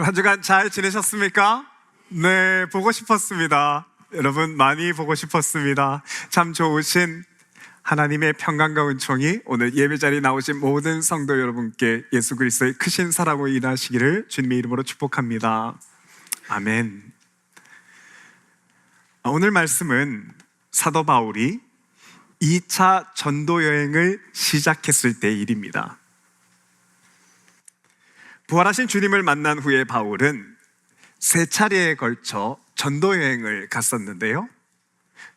한 주간 잘 지내셨습니까? 네, 보고 싶었습니다. 여러분 많이 보고 싶었습니다. 참 좋으신 하나님의 평강과 은총이 오늘 예배 자리에 나오신 모든 성도 여러분께 예수 그리스도의 크신 사랑으로 인하시기를 주님의 이름으로 축복합니다. 아멘. 오늘 말씀은 사도 바울이 2차 전도 여행을 시작했을 때의 일입니다. 부활하신 주님을 만난 후에 바울은 3차례에 걸쳐 전도 여행을 갔었는데요,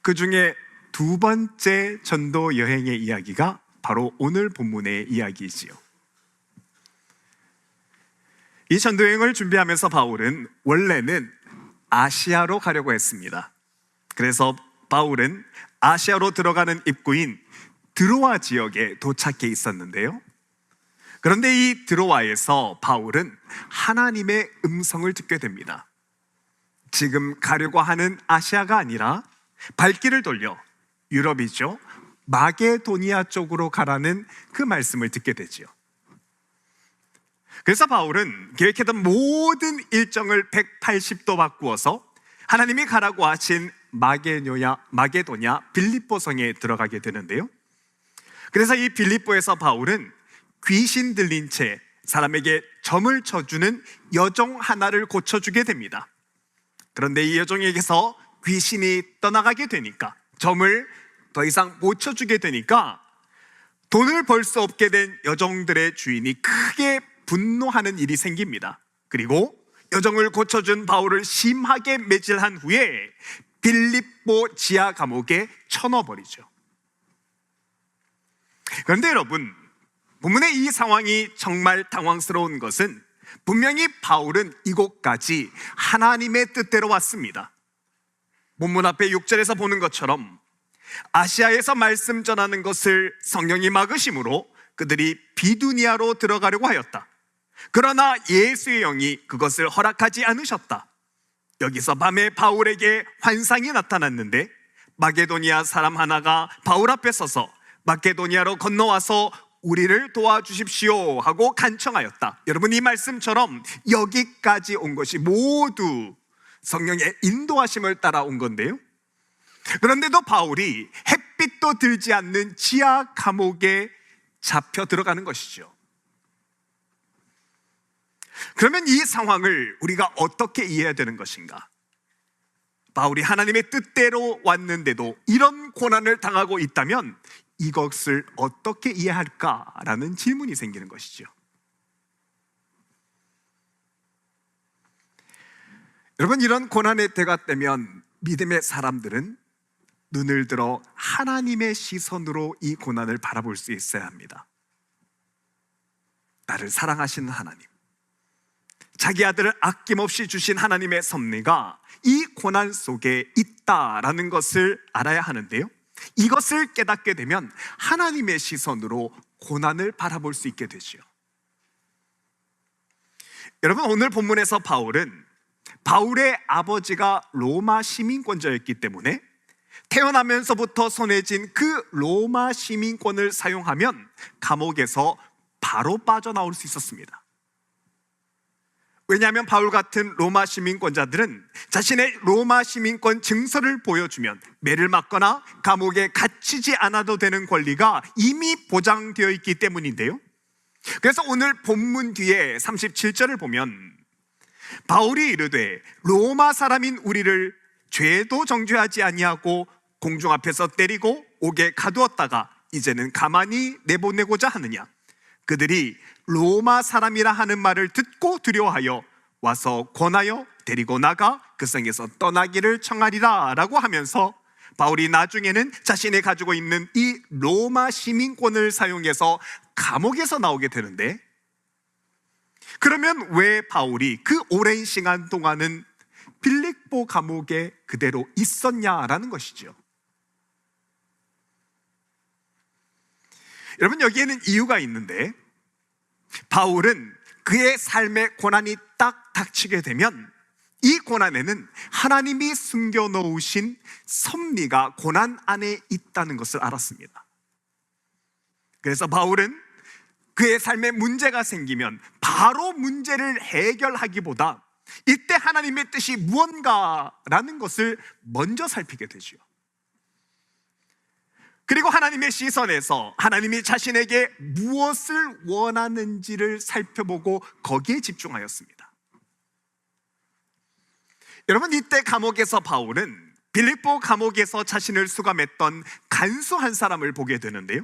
그 중에 2번째 전도 여행의 이야기가 바로 오늘 본문의 이야기이지요. 이 전도 여행을 준비하면서 바울은 원래는 아시아로 가려고 했습니다. 그래서 바울은 아시아로 들어가는 입구인 드로아 지역에 도착해 있었는데요, 그런데 이 드로아에서 바울은 하나님의 음성을 듣게 됩니다. 지금 가려고 하는 아시아가 아니라 발길을 돌려 유럽이죠, 마게도니아 쪽으로 가라는 그 말씀을 듣게 되죠. 그래서 바울은 계획했던 모든 일정을 180도 바꾸어서 하나님이 가라고 하신 마게도냐 빌립보성에 들어가게 되는데요, 그래서 이 빌립보에서 바울은 귀신 들린 채 사람에게 점을 쳐주는 여종 하나를 고쳐주게 됩니다. 그런데 이 여종에게서 귀신이 떠나가게 되니까, 점을 더 이상 못 쳐주게 되니까 돈을 벌 수 없게 된 여종들의 주인이 크게 분노하는 일이 생깁니다. 그리고 여종을 고쳐준 바울을 심하게 매질한 후에 빌립보 지하 감옥에 쳐넣어버리죠. 그런데 여러분, 본문의 이 상황이 정말 당황스러운 것은 분명히 바울은 이곳까지 하나님의 뜻대로 왔습니다. 본문 앞에 6절에서 보는 것처럼 아시아에서 말씀 전하는 것을 성령이 막으심으로 그들이 비두니아로 들어가려고 하였다. 그러나 예수의 영이 그것을 허락하지 않으셨다. 여기서 밤에 바울에게 환상이 나타났는데 마게도니아 사람 하나가 바울 앞에 서서 마게도니아로 건너와서 우리를 도와주십시오 하고 간청하였다. 여러분, 이 말씀처럼 여기까지 온 것이 모두 성령의 인도하심을 따라 온 건데요, 그런데도 바울이 햇빛도 들지 않는 지하 감옥에 잡혀 들어가는 것이죠. 그러면 이 상황을 우리가 어떻게 이해해야 되는 것인가? 바울이 하나님의 뜻대로 왔는데도 이런 고난을 당하고 있다면 이것을 어떻게 이해할까라는 질문이 생기는 것이죠. 여러분, 이런 고난의 때가 되면 믿음의 사람들은 눈을 들어 하나님의 시선으로 이 고난을 바라볼 수 있어야 합니다. 나를 사랑하시는 하나님, 자기 아들을 아낌없이 주신 하나님의 섭리가 이 고난 속에 있다라는 것을 알아야 하는데요, 이것을 깨닫게 되면 하나님의 시선으로 고난을 바라볼 수 있게 되죠. 여러분, 오늘 본문에서 바울의 아버지가 로마 시민권자였기 때문에 태어나면서부터 손에 쥔 그 로마 시민권을 사용하면 감옥에서 바로 빠져나올 수 있었습니다. 왜냐하면 바울 같은 로마 시민권자들은 자신의 로마 시민권 증서를 보여주면 매를 맞거나 감옥에 갇히지 않아도 되는 권리가 이미 보장되어 있기 때문인데요, 그래서 오늘 본문 뒤에 37절을 보면 바울이 이르되 로마 사람인 우리를 죄도 정죄하지 아니하고 공중 앞에서 때리고 옥에 가두었다가 이제는 가만히 내보내고자 하느냐? 그들이 로마 사람이라 하는 말을 듣고 두려워하여 와서 권하여 데리고 나가 그 성에서 떠나기를 청하리라 라고 하면서 바울이 나중에는 자신이 가지고 있는 이 로마 시민권을 사용해서 감옥에서 나오게 되는데, 그러면 왜 바울이 그 오랜 시간 동안은 빌립보 감옥에 그대로 있었냐라는 것이죠. 여러분, 여기에는 이유가 있는데, 바울은 그의 삶의 고난이 딱 닥치게 되면 이 고난에는 하나님이 숨겨놓으신 섭리가 고난 안에 있다는 것을 알았습니다. 그래서 바울은 그의 삶에 문제가 생기면 바로 문제를 해결하기보다 이때 하나님의 뜻이 무언가라는 것을 먼저 살피게 되죠. 그리고 하나님의 시선에서 하나님이 자신에게 무엇을 원하는지를 살펴보고 거기에 집중하였습니다. 여러분, 이때 감옥에서 바울은 빌립보 감옥에서 자신을 수감했던 간수 한 사람을 보게 되는데요,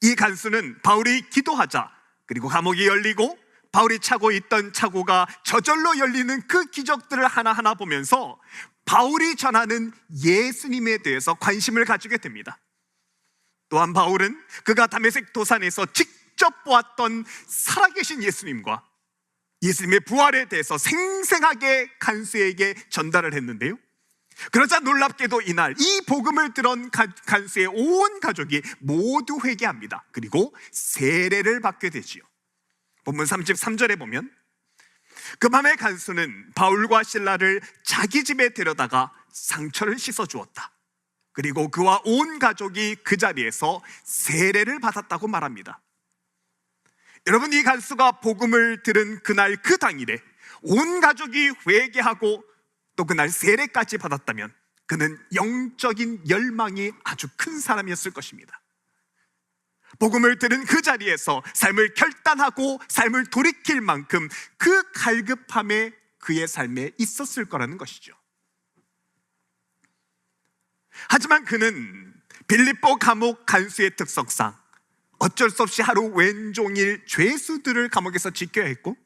이 간수는 바울이 기도하자 그리고 감옥이 열리고 바울이 차고 있던 차고가 저절로 열리는 그 기적들을 하나하나 보면서 바울이 전하는 예수님에 대해서 관심을 가지게 됩니다. 또한 바울은 그가 다메섹 도산에서 직접 보았던 살아계신 예수님과 예수님의 부활에 대해서 생생하게 간수에게 전달을 했는데요, 그러자 놀랍게도 이날 이 복음을 들은 간수의 온 가족이 모두 회개합니다. 그리고 세례를 받게 되지요. 본문 33절에 보면 그 밤에 간수는 바울과 실라를 자기 집에 데려다가 상처를 씻어 주었다. 그리고 그와 온 가족이 그 자리에서 세례를 받았다고 말합니다. 여러분, 이 간수가 복음을 들은 그날 그 당일에 온 가족이 회개하고 또 그날 세례까지 받았다면 그는 영적인 열망이 아주 큰 사람이었을 것입니다. 복음을 들은 그 자리에서 삶을 결단하고 삶을 돌이킬 만큼 그 갈급함에 그의 삶에 있었을 거라는 것이죠. 하지만 그는 빌립보 감옥 간수의 특성상 어쩔 수 없이 하루 왼종일 죄수들을 감옥에서 지켜야 했고,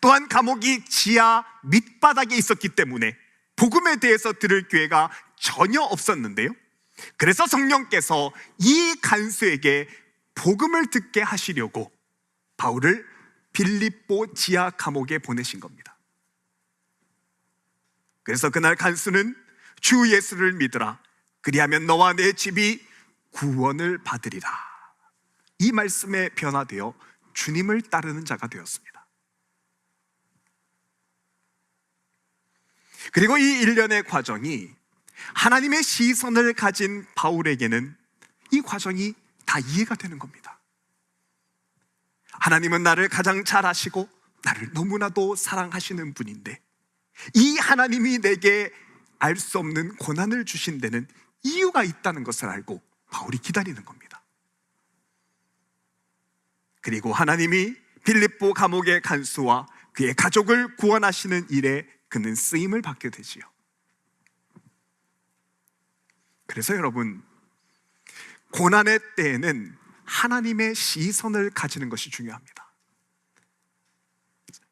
또한 감옥이 지하 밑바닥에 있었기 때문에 복음에 대해서 들을 기회가 전혀 없었는데요, 그래서 성령께서 이 간수에게 복음을 듣게 하시려고 바울을 빌립보 지하 감옥에 보내신 겁니다. 그래서 그날 간수는 주 예수를 믿으라, 그리하면 너와 내 집이 구원을 받으리라, 이 말씀에 변화되어 주님을 따르는 자가 되었습니다. 그리고 이 일련의 과정이 하나님의 시선을 가진 바울에게는 이 과정이 다 이해가 되는 겁니다. 하나님은 나를 가장 잘 아시고 나를 너무나도 사랑하시는 분인데 이 하나님이 내게 알 수 없는 고난을 주신 데는 이유가 있다는 것을 알고 바울이 기다리는 겁니다. 그리고 하나님이 빌립보 감옥의 간수와 그의 가족을 구원하시는 일에 그는 쓰임을 받게 되지요. 그래서 여러분, 고난의 때에는 하나님의 시선을 가지는 것이 중요합니다.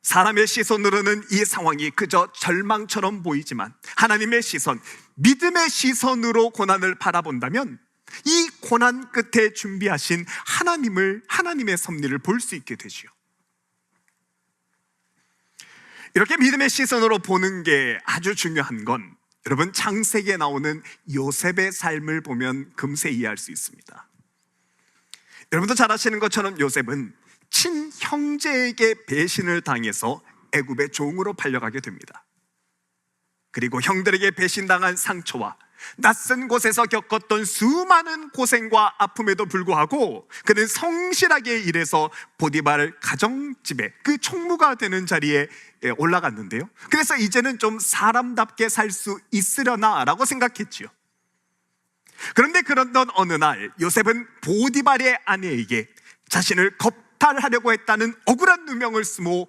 사람의 시선으로는 이 상황이 그저 절망처럼 보이지만 하나님의 시선, 믿음의 시선으로 고난을 바라본다면 이 고난 끝에 준비하신 하나님의 섭리를 볼 수 있게 되지요. 이렇게 믿음의 시선으로 보는 게 아주 중요한 건 여러분, 창세기에 나오는 요셉의 삶을 보면 금세 이해할 수 있습니다. 여러분도 잘 아시는 것처럼 요셉은 친형제에게 배신을 당해서 애굽의 종으로 팔려가게 됩니다. 그리고 형들에게 배신당한 상처와 낯선 곳에서 겪었던 수많은 고생과 아픔에도 불구하고 그는 성실하게 일해서 보디발 가정집에 그 총무가 되는 자리에 올라갔는데요, 그래서 이제는 좀 사람답게 살 수 있으려나 라고 생각했지요. 그런데 그러던 어느 날 요셉은 보디발의 아내에게 자신을 겁탈하려고 했다는 억울한 누명을 쓰고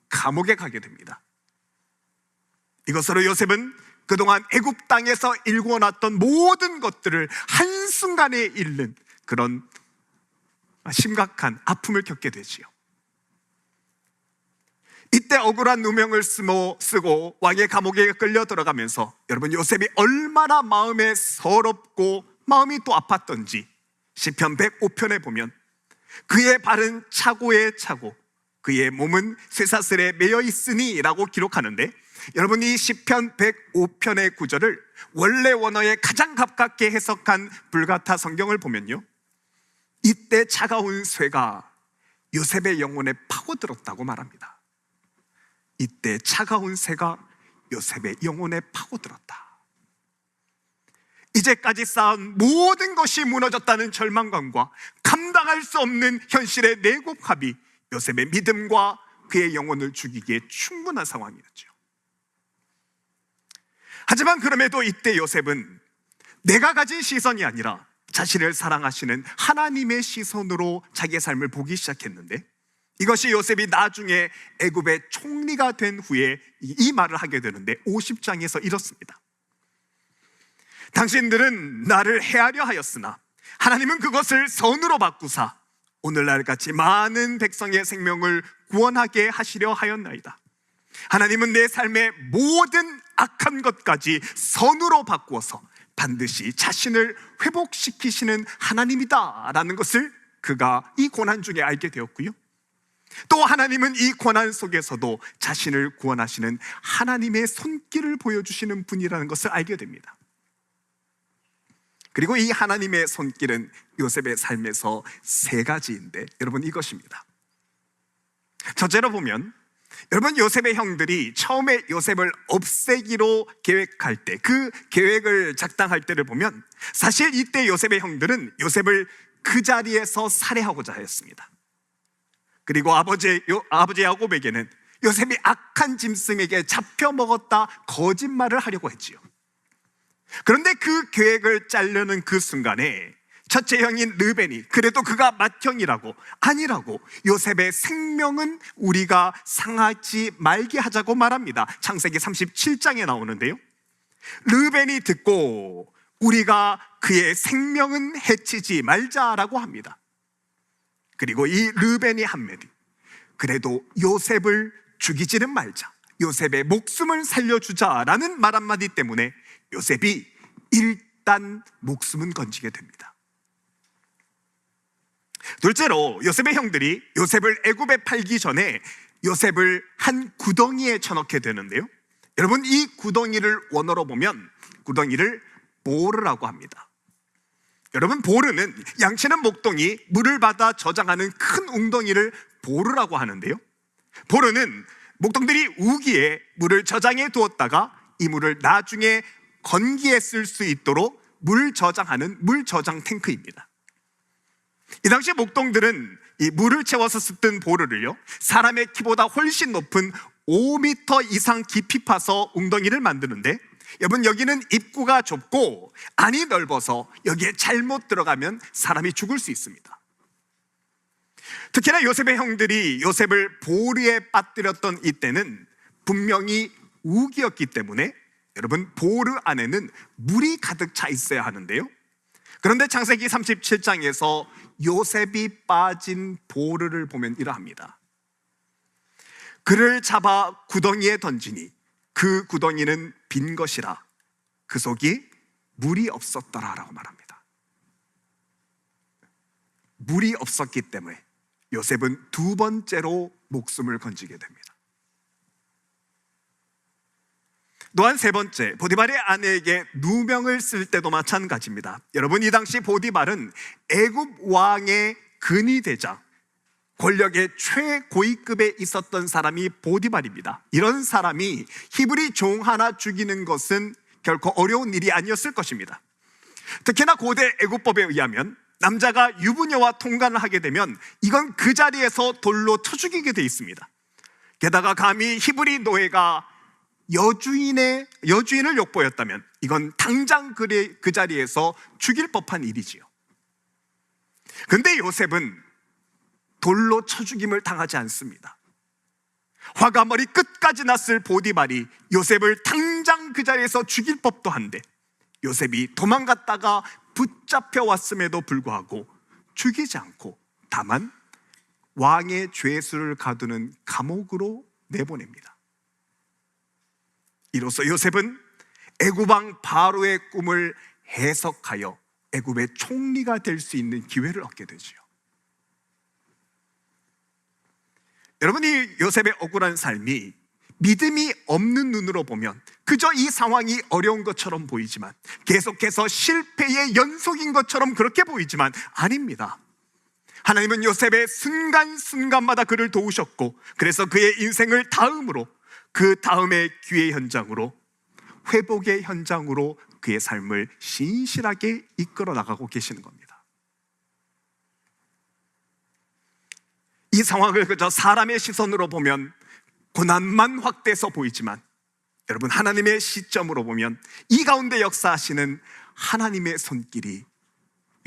감옥에 가게 됩니다. 이것으로 요셉은 그동안 애굽 땅에서 일궈놨던 모든 것들을 한순간에 잃는 그런 심각한 아픔을 겪게 되지요. 이때 억울한 누명을 쓰고 왕의 감옥에 끌려 들어가면서 여러분, 요셉이 얼마나 마음에 서럽고 마음이 또 아팠던지 시편 105편에 보면 그의 발은 차고에 차고 그의 몸은 쇠사슬에 매여 있으니 라고 기록하는데, 여러분, 이 시편 105편의 구절을 원래 원어에 가장 가깝게 해석한 불가타 성경을 보면요, 이때 차가운 쇠가 요셉의 영혼에 파고들었다고 말합니다. 이때 차가운 쇠가 요셉의 영혼에 파고들었다. 이제까지 쌓은 모든 것이 무너졌다는 절망감과 감당할 수 없는 현실의 내곡합이 요셉의 믿음과 그의 영혼을 죽이기에 충분한 상황이었죠. 하지만 그럼에도 이때 요셉은 내가 가진 시선이 아니라 자신을 사랑하시는 하나님의 시선으로 자기의 삶을 보기 시작했는데, 이것이 요셉이 나중에 애굽의 총리가 된 후에 이 말을 하게 되는데 50장에서 이렇습니다. 당신들은 나를 해하려 하였으나 하나님은 그것을 선으로 바꾸사 오늘날같이 많은 백성의 생명을 구원하게 하시려 하였나이다. 하나님은 내 삶의 모든 악한 것까지 선으로 바꾸어서 반드시 자신을 회복시키시는 하나님이다 라는 것을 그가 이 고난 중에 알게 되었고요, 또 하나님은 이 고난 속에서도 자신을 구원하시는 하나님의 손길을 보여주시는 분이라는 것을 알게 됩니다. 그리고 이 하나님의 손길은 요셉의 삶에서 세 가지인데, 여러분 이것입니다. 첫째로 보면, 여러분 요셉의 형들이 처음에 요셉을 없애기로 계획할 때, 그 계획을 작당할 때를 보면 사실 이때 요셉의 형들은 요셉을 그 자리에서 살해하고자 하였습니다. 그리고 아버지 야곱에게는 요셉이 악한 짐승에게 잡혀 먹었다 거짓말을 하려고 했지요. 그런데 그 계획을 짜려는 그 순간에 첫째 형인 르벤이 그래도 그가 맏형이라고, 아니라고, 요셉의 생명은 우리가 상하지 말게 하자고 말합니다. 창세기 37장에 나오는데요, 르벤이 듣고 우리가 그의 생명은 해치지 말자라고 합니다. 그리고 이 르벤이 한마디, 그래도 요셉을 죽이지는 말자, 요셉의 목숨을 살려주자라는 말 한마디 때문에 요셉이 일단 목숨은 건지게 됩니다. 둘째로 요셉의 형들이 요셉을 애굽에 팔기 전에 요셉을 한 구덩이에 쳐넣게 되는데요, 여러분 이 구덩이를 원어로 보면 구덩이를 보르라고 합니다. 여러분 보르는, 양치는 목동이 물을 받아 저장하는 큰 웅덩이를 보르라고 하는데요, 보르는 목동들이 우기에 물을 저장해 두었다가 이 물을 나중에 건기에 쓸 수 있도록 물 저장하는 물 저장 탱크입니다. 이 당시 목동들은 이 물을 채워서 쓰던 보르를요, 사람의 키보다 훨씬 높은 5m 이상 깊이 파서 웅덩이를 만드는데, 여러분 여기는 입구가 좁고 안이 넓어서 여기에 잘못 들어가면 사람이 죽을 수 있습니다. 특히나 요셉의 형들이 요셉을 보르에 빠뜨렸던 이때는 분명히 우기였기 때문에 여러분 보르 안에는 물이 가득 차 있어야 하는데요, 그런데 창세기 37장에서 요셉이 빠진 보르를 보면 이러합니다. 그를 잡아 구덩이에 던지니 그 구덩이는 빈 것이라 그 속이 물이 없었더라 라고 말합니다. 물이 없었기 때문에 요셉은 두 번째로 목숨을 건지게 됩니다. 또한 세 번째, 보디발의 아내에게 누명을 쓸 때도 마찬가지입니다. 여러분 이 당시 보디발은 애굽 왕의 근위대장, 권력의 최고위급에 있었던 사람이 보디발입니다. 이런 사람이 히브리 종 하나 죽이는 것은 결코 어려운 일이 아니었을 것입니다. 특히나 고대 애굽법에 의하면 남자가 유부녀와 통관을 하게 되면 이건 그 자리에서 돌로 쳐 죽이게 돼 있습니다. 게다가 감히 히브리 노예가 여주인을 욕보였다면 이건 당장 그 자리에서 죽일 법한 일이지요. 그런데 요셉은 돌로 쳐 죽임을 당하지 않습니다. 화가 머리 끝까지 났을 보디발이 요셉을 당장 그 자리에서 죽일 법도 한데 요셉이 도망갔다가 붙잡혀 왔음에도 불구하고 죽이지 않고 다만 왕의 죄수를 가두는 감옥으로 내보냅니다. 이로써 요셉은 애굽왕 바로의 꿈을 해석하여 애굽의 총리가 될 수 있는 기회를 얻게 되죠. 여러분 이 요셉의 억울한 삶이 믿음이 없는 눈으로 보면 그저 이 상황이 어려운 것처럼 보이지만, 계속해서 실패의 연속인 것처럼 그렇게 보이지만 아닙니다. 하나님은 요셉의 순간순간마다 그를 도우셨고, 그래서 그의 인생을 다음으로, 그 다음의 기회 현장으로, 회복의 현장으로 그의 삶을 신실하게 이끌어 나가고 계시는 겁니다. 이 상황을 그저 사람의 시선으로 보면 고난만 확대해서 보이지만, 여러분, 하나님의 시점으로 보면 이 가운데 역사하시는 하나님의 손길이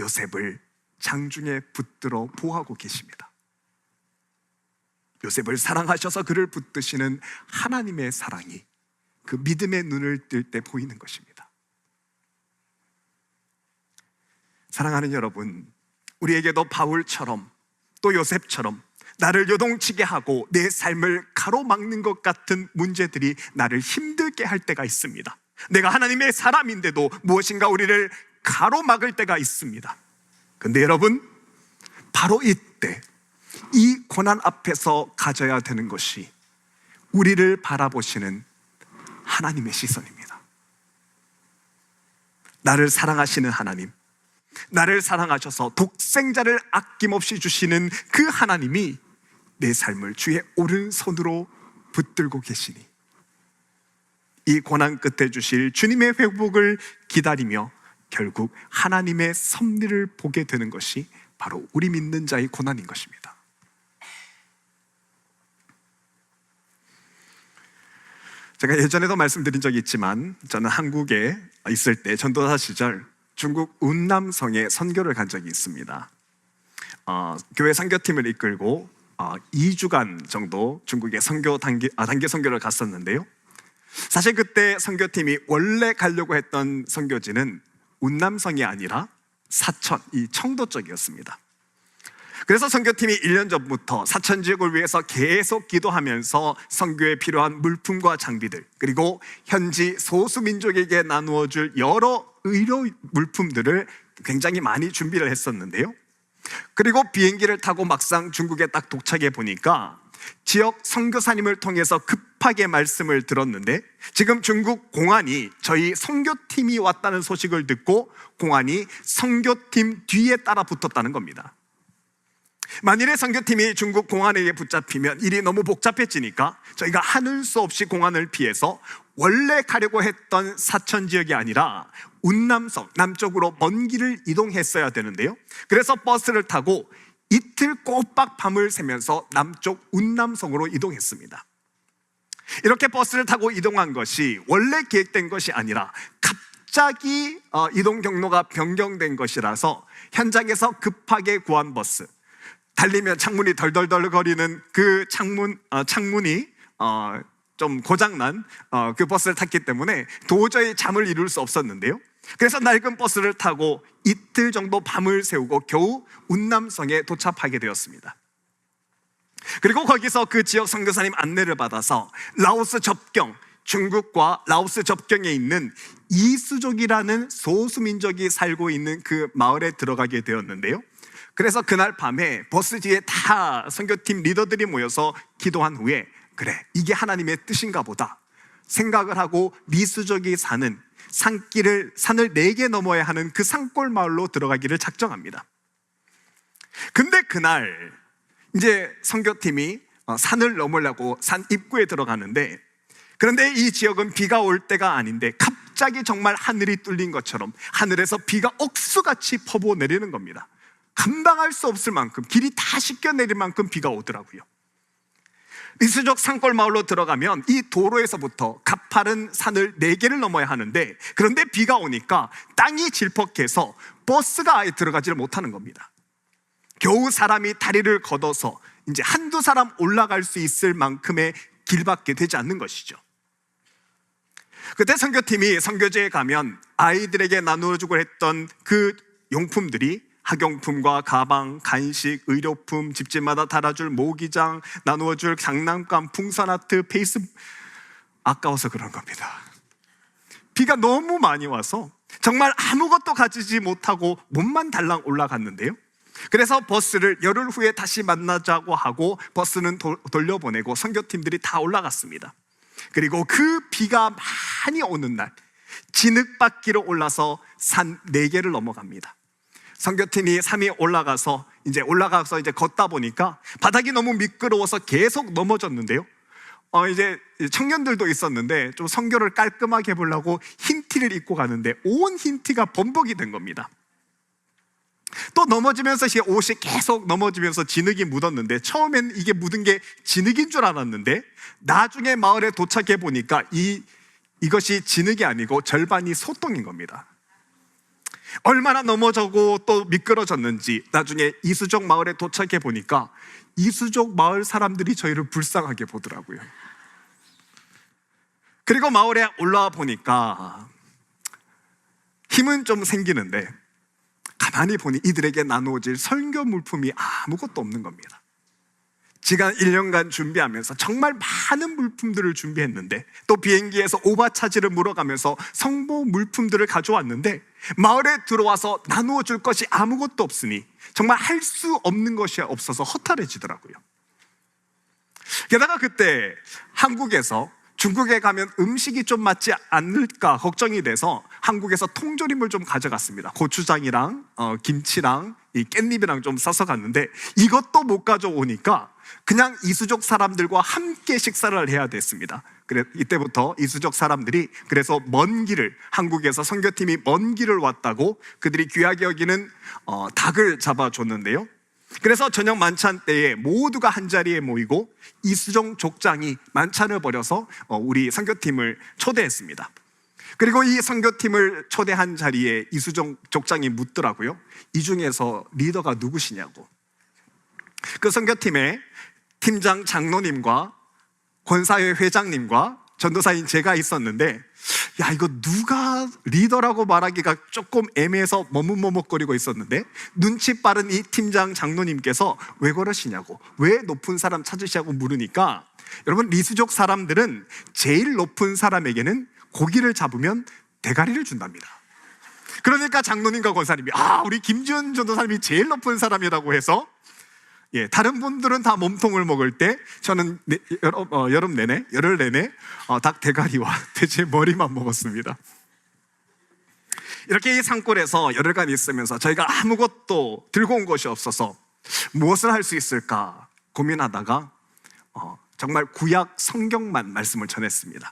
요셉을 장중에 붙들어 보호하고 계십니다. 요셉을 사랑하셔서 그를 붙드시는 하나님의 사랑이 그 믿음의 눈을 뜰 때 보이는 것입니다. 사랑하는 여러분, 우리에게도 바울처럼 또 요셉처럼 나를 요동치게 하고 내 삶을 가로막는 것 같은 문제들이 나를 힘들게 할 때가 있습니다. 내가 하나님의 사람인데도 무엇인가 우리를 가로막을 때가 있습니다. 근데 여러분, 바로 이때 이 고난 앞에서 가져야 되는 것이 우리를 바라보시는 하나님의 시선입니다. 나를 사랑하시는 하나님, 나를 사랑하셔서 독생자를 아낌없이 주시는 그 하나님이 내 삶을 주의 오른손으로 붙들고 계시니 이 고난 끝에 주실 주님의 회복을 기다리며 결국 하나님의 섭리를 보게 되는 것이 바로 우리 믿는 자의 고난인 것입니다. 제가 예전에도 말씀드린 적이 있지만, 저는 한국에 있을 때 전도사 시절 중국 운남성에 선교를 간 적이 있습니다. 교회 선교팀을 이끌고 2주간 정도 중국에 단기 선교를 갔었는데요. 사실 그때 선교팀이 원래 가려고 했던 선교지는 운남성이 아니라 사천, 이 청도 쪽이었습니다. 그래서 선교팀이 1년 전부터 사천 지역을 위해서 계속 기도하면서 선교에 필요한 물품과 장비들, 그리고 현지 소수민족에게 나누어 줄 여러 의료 물품들을 굉장히 많이 준비를 했었는데요. 그리고 비행기를 타고 막상 중국에 딱 도착해 보니까 지역 선교사님을 통해서 급하게 말씀을 들었는데, 지금 중국 공안이 저희 선교팀이 왔다는 소식을 듣고 공안이 선교팀 뒤에 따라 붙었다는 겁니다. 만일에 선교팀이 중국 공안에게 붙잡히면 일이 너무 복잡해지니까 저희가 하는 수 없이 공안을 피해서 원래 가려고 했던 사천 지역이 아니라 운남성, 남쪽으로 먼 길을 이동했어야 되는데요. 그래서 버스를 타고 이틀 꼬박 밤을 새면서 남쪽 운남성으로 이동했습니다. 이렇게 버스를 타고 이동한 것이 원래 계획된 것이 아니라 갑자기 이동 경로가 변경된 것이라서 현장에서 급하게 구한 버스, 달리면 창문이 덜덜덜 거리는 그 창문이 좀 고장난 그 버스를 탔기 때문에 도저히 잠을 이룰 수 없었는데요. 그래서 낡은 버스를 타고 이틀 정도 밤을 새우고 겨우 운남성에 도착하게 되었습니다. 그리고 거기서 그 지역 선교사님 안내를 받아서 라오스 접경, 중국과 라오스 접경에 있는 이수족이라는 소수민족이 살고 있는 그 마을에 들어가게 되었는데요. 그래서 그날 밤에 버스 뒤에 다 선교팀 리더들이 모여서 기도한 후에, 그래, 이게 하나님의 뜻인가 보다 생각을 하고 미수족이 사는 산을 4개 넘어야 하는 그 산골 마을로 들어가기를 작정합니다. 근데 그날 이제 선교팀이 산을 넘으려고 산 입구에 들어가는데, 그런데 이 지역은 비가 올 때가 아닌데 갑자기 정말 하늘이 뚫린 것처럼 하늘에서 비가 억수같이 퍼부어 내리는 겁니다. 감당할 수 없을 만큼, 길이 다 씻겨 내릴 만큼 비가 오더라고요. 미수족 산골 마을로 들어가면 이 도로에서부터 가파른 산을 4개를 넘어야 하는데, 그런데 비가 오니까 땅이 질퍽해서 버스가 아예 들어가지를 못하는 겁니다. 겨우 사람이 다리를 걷어서 이제 한두 사람 올라갈 수 있을 만큼의 길밖에 되지 않는 것이죠. 그때 선교팀이 선교지에 가면 아이들에게 나누어주고 했던 그 용품들이 학용품과 가방, 간식, 의료품, 집집마다 달아줄 모기장, 나누어줄 장난감, 풍선아트, 페이스, 아까워서 그런 겁니다. 비가 너무 많이 와서 정말 아무것도 가지지 못하고 몸만 달랑 올라갔는데요. 그래서 버스를 열흘 후에 다시 만나자고 하고 버스는 돌려보내고 선교팀들이 다 올라갔습니다. 그리고 그 비가 많이 오는 날 진흙바퀴로 올라서 산 4개를 넘어갑니다. 선교팀이 산에 올라가서 이제 걷다 보니까 바닥이 너무 미끄러워서 계속 넘어졌는데요. 이제 청년들도 있었는데 좀 선교를 깔끔하게 해보려고 흰 티를 입고 가는데 온 흰 티가 범벅이 된 겁니다. 또 넘어지면서 옷이 계속 넘어지면서 진흙이 묻었는데, 처음엔 이게 묻은 게 진흙인 줄 알았는데 나중에 마을에 도착해 보니까 이것이 진흙이 아니고 절반이 소똥인 겁니다. 얼마나 넘어져고 또 미끄러졌는지 나중에 이수족 마을에 도착해 보니까 이수족 마을 사람들이 저희를 불쌍하게 보더라고요. 그리고 마을에 올라와 보니까 힘은 좀 생기는데 가만히 보니 이들에게 나누어질 설교 물품이 아무것도 없는 겁니다. 지난 1년간 준비하면서 정말 많은 물품들을 준비했는데, 또 비행기에서 오바차지를 물어가면서 성보 물품들을 가져왔는데 마을에 들어와서 나누어 줄 것이 아무것도 없으니 정말 할 수 없는 것이 없어서 허탈해지더라고요. 게다가 그때 한국에서 중국에 가면 음식이 좀 맞지 않을까 걱정이 돼서 한국에서 통조림을 좀 가져갔습니다. 고추장이랑 김치랑 이 깻잎이랑 좀 싸서 갔는데 이것도 못 가져오니까 그냥 이수족 사람들과 함께 식사를 해야 됐습니다. 그래 이때부터 이수족 사람들이 그래서 먼 길을, 한국에서 선교팀이 먼 길을 왔다고 그들이 귀하게 여기는 닭을 잡아줬는데요. 그래서 저녁 만찬 때에 모두가 한자리에 모이고 이수종 족장이 만찬을 벌여서 우리 선교팀을 초대했습니다. 그리고 이 선교팀을 초대한 자리에 이수종 족장이 묻더라고요. 이 중에서 리더가 누구시냐고. 그 선교팀에 팀장 장로님과 권사회 회장님과 전도사인 제가 있었는데, 야, 이거 누가 리더라고 말하기가 조금 애매해서 머뭇머뭇거리고 있었는데, 눈치 빠른 이 팀장 장로님께서 왜 그러시냐고, 왜 높은 사람 찾으시냐고 물으니까, 여러분, 리수족 사람들은 제일 높은 사람에게는 고기를 잡으면 대가리를 준답니다. 그러니까 장로님과 권사님이 우리 김지훈 전도사님이 제일 높은 사람이라고 해서, 다른 분들은 다 몸통을 먹을 때 저는 열흘 내내 닭 대가리와 돼지 머리만 먹었습니다. 이렇게 이 산골에서 열흘간 있으면서 저희가 아무것도 들고 온 것이 없어서 무엇을 할 수 있을까 고민하다가 정말 구약 성경만 말씀을 전했습니다.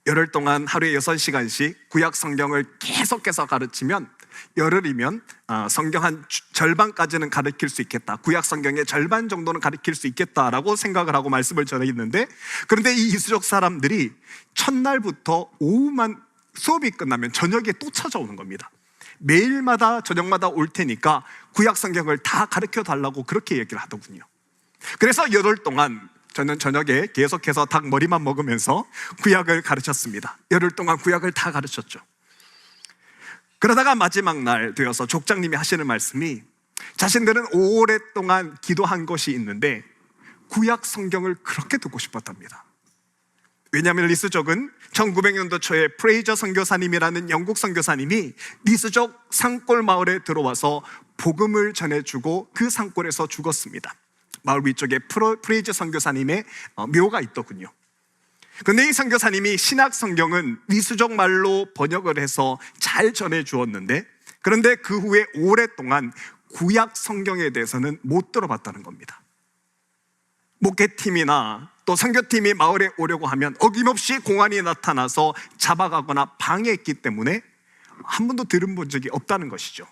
열흘 동안 하루에 6시간씩 구약 성경을 계속해서 가르치면 열흘이면 성경 한 절반까지는 가르칠 수 있겠다, 구약 성경의 절반 정도는 가르칠 수 있겠다라고 생각을 하고 말씀을 전했는데, 그런데 이 이수족 사람들이 첫날부터 오후만 수업이 끝나면 저녁에 또 찾아오는 겁니다. 매일마다 저녁마다 올 테니까 구약 성경을 다 가르쳐 달라고 그렇게 얘기를 하더군요. 그래서 열흘 동안 저는 저녁에 계속해서 닭 머리만 먹으면서 구약을 가르쳤습니다. 열흘 동안 구약을 다 가르쳤죠. 그러다가 마지막 날 되어서 족장님이 하시는 말씀이, 자신들은 오랫동안 기도한 것이 있는데 구약 성경을 그렇게 듣고 싶었답니다. 왜냐하면 리스족은 1900년도 초에 프레이저 선교사님이라는 영국 선교사님이 리스족 산골 마을에 들어와서 복음을 전해주고 그 산골에서 죽었습니다. 마을 위쪽에 프레이저 선교사님의 묘가 있더군요. 그런데 이 선교사님이 신약 성경은 리수족 말로 번역을 해서 잘 전해주었는데, 그런데 그 후에 오랫동안 구약 성경에 대해서는 못 들어봤다는 겁니다. 목회팀이나 또 선교팀이 마을에 오려고 하면 어김없이 공안이 나타나서 잡아가거나 방해했기 때문에 한 번도 들은 적이 없다는 것이죠.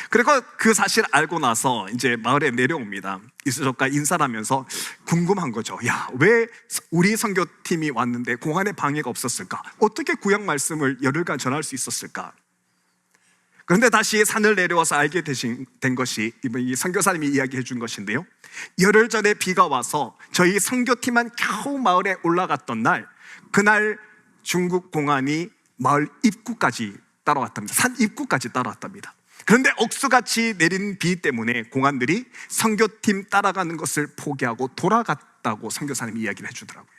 그리고 그 사실을 알고 나서 이제 마을에 내려옵니다. 이수족과 인사를 하면서 궁금한 거죠. 야, 왜 우리 선교팀이 왔는데 공안에 방해가 없었을까? 어떻게 구약 말씀을 열흘간 전할 수 있었을까? 그런데 다시 산을 내려와서 알게 된 것이 이 선교사님이 이야기해 준 것인데요, 열흘 전에 비가 와서 저희 선교팀만 겨우 마을에 올라갔던 날, 그날 중국 공안이 마을 입구까지 따라왔답니다. 산 입구까지 따라왔답니다. 그런데 억수같이 내린 비 때문에 공안들이 선교팀 따라가는 것을 포기하고 돌아갔다고 선교사님이 이야기를 해주더라고요.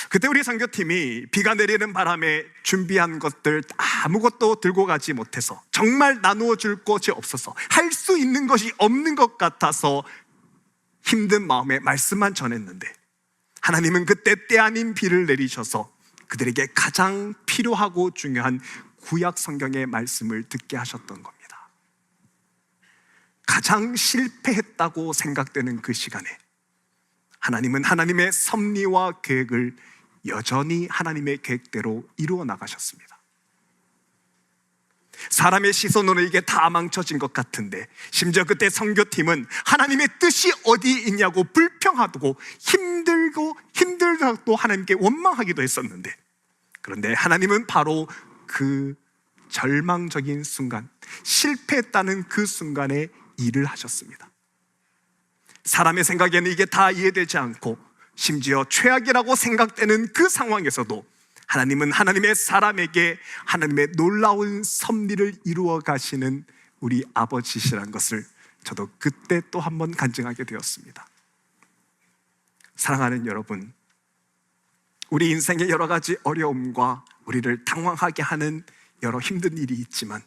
그때 우리 선교팀이 비가 내리는 바람에 준비한 것들 아무것도 들고 가지 못해서, 정말 나누어 줄 것이 없어서, 할 수 있는 것이 없는 것 같아서 힘든 마음에 말씀만 전했는데, 하나님은 그때 때 아닌 비를 내리셔서 그들에게 가장 필요하고 중요한 구약 성경의 말씀을 듣게 하셨던 겁니다. 가장 실패했다고 생각되는 그 시간에 하나님은 하나님의 섭리와 계획을 여전히 하나님의 계획대로 이루어 나가셨습니다. 사람의 시선으로 이게 다 망쳐진 것 같은데, 심지어 그때 선교팀은 하나님의 뜻이 어디 있냐고 불평하고 힘들다고 하나님께 원망하기도 했었는데, 그런데 하나님은 바로 그 절망적인 순간, 실패했다는 그 순간에 일을 하셨습니다. 사람의 생각에는 이게 다 이해되지 않고 심지어 최악이라고 생각되는 그 상황에서도 하나님은 하나님의 사람에게 하나님의 놀라운 섭리를 이루어 가시는 우리 아버지시라는 것을 저도 그때 또 한 번 간증하게 되었습니다. 사랑하는 여러분, 우리 인생의 여러 가지 어려움과 우리를 당황하게 하는 여러 힘든 일이 있지만,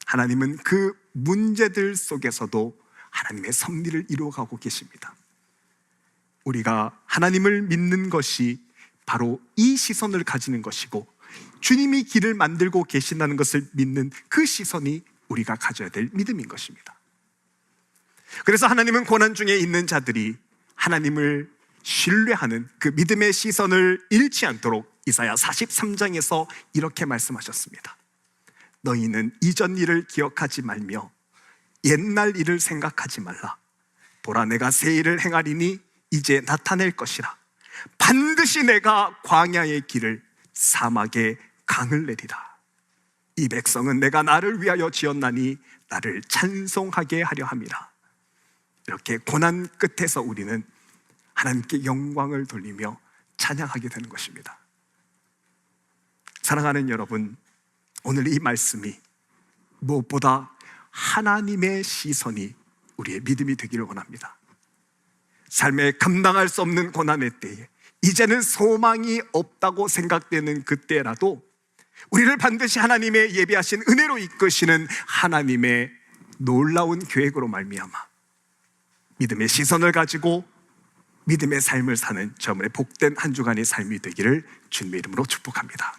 하나님은 그 문제들 속에서도 하나님의 섭리를 이루어가고 계십니다. 우리가 하나님을 믿는 것이 바로 이 시선을 가지는 것이고, 주님이 길을 만들고 계신다는 것을 믿는 그 시선이 우리가 가져야 될 믿음인 것입니다. 그래서 하나님은 고난 중에 있는 자들이 하나님을 신뢰하는 그 믿음의 시선을 잃지 않도록 이사야 43장에서 이렇게 말씀하셨습니다. 너희는 이전 일을 기억하지 말며 옛날 일을 생각하지 말라. 보라, 내가 새 일을 행하리니 이제 나타낼 것이라. 반드시 내가 광야의 길을, 사막에 강을 내리라. 이 백성은 내가 나를 위하여 지었나니 나를 찬송하게 하려 함이라. 이렇게 고난 끝에서 우리는 하나님께 영광을 돌리며 찬양하게 되는 것입니다. 사랑하는 여러분, 오늘 이 말씀이 무엇보다 하나님의 시선이 우리의 믿음이 되기를 원합니다. 삶에 감당할 수 없는 고난의 때에, 이제는 소망이 없다고 생각되는 그때라도 우리를 반드시 하나님의 예비하신 은혜로 이끄시는 하나님의 놀라운 계획으로 말미암아 믿음의 시선을 가지고 믿음의 삶을 사는 저번에 복된 한 주간의 삶이 되기를 주님의 이름으로 축복합니다.